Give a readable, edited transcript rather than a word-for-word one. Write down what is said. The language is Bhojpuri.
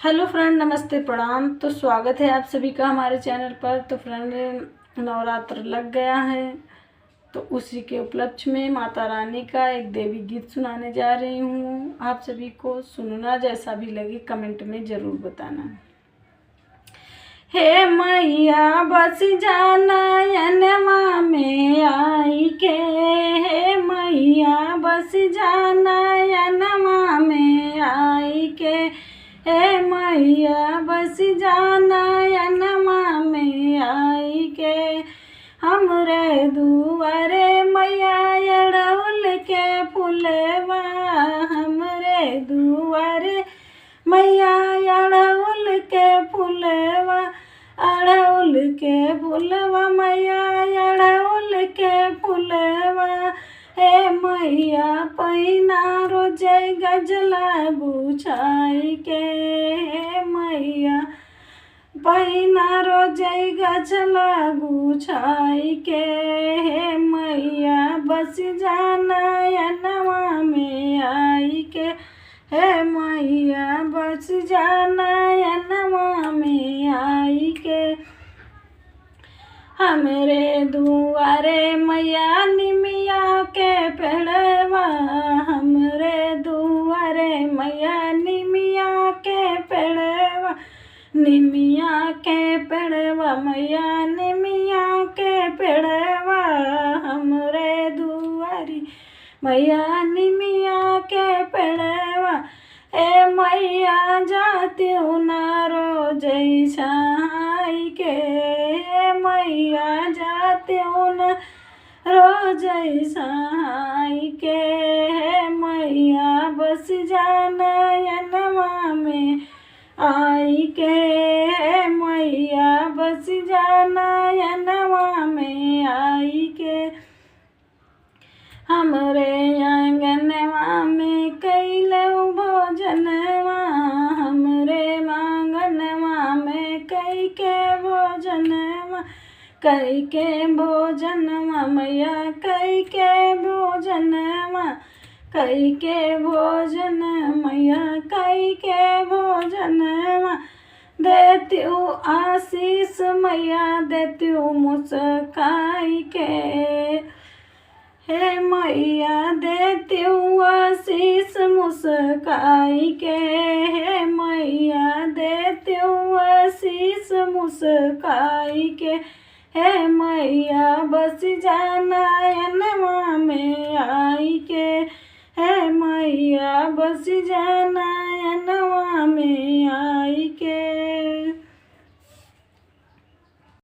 हेलो फ्रेंड, नमस्ते, प्रणाम। तो स्वागत है आप सभी का हमारे चैनल पर। तो फ्रेंड, नवरात्र लग गया है, तो उसी के उपलक्ष्य में माता रानी का एक देवी गीत सुनाने जा रही हूँ। आप सभी को सुनना, जैसा भी लगे कमेंट में ज़रूर बताना। हे मैया बस जाना यनवा में आई के, हे मैया बस जाना यनवा में आई के, हे मैया बस जाना यनमा में आई के। हमरे दुआरे मैया अड़हुल के फुलवा, हमरे दुआरे मैया अड़हुल के फुलवा, अड़हुल के फुलवा मैया अड़हुल के फुलवा। हे मैया पैना रोजे गजला गुछाई के, हे मैया पैना रोजे गजला गुछाई के, हे मैया बस जाना यनवा में आई के, हे मैया बस जाना यनवा में आई के। हमरे दुआरे मैया निमिया के पेड़वा, हमरे दुआरे मैया निमिया के पेड़वा, निमिया के पेड़वा मैया निमिया के पेड़वा। हमरे दुआरी मैया निमिया के पेड़वा, ए मैया जाती हूँ ना रोजई छाई के, मैया जाती हूँ न रोजई छाई के, मैया बस जाना यनवा में आई के, मैया बस जाना यनवा में आई के। हमरे आंगनवा में कैलऊ भोजनवा, हमरे आंगनवा में कई के भोजनवा, कई के भोजनवा मैया कई के भोजनवा, कई के भोजन मैया कई के भोजनवा। देती हूँ आशीष मैया देती हूँ मुस्काई के, हे मैया देती हूँ आशीष मुस्काई के, हे मैया देती हूँ आशीष मुस्काई के, हे मैया बस जाना यनवा में आई के, हे मैया बस जाना यनवा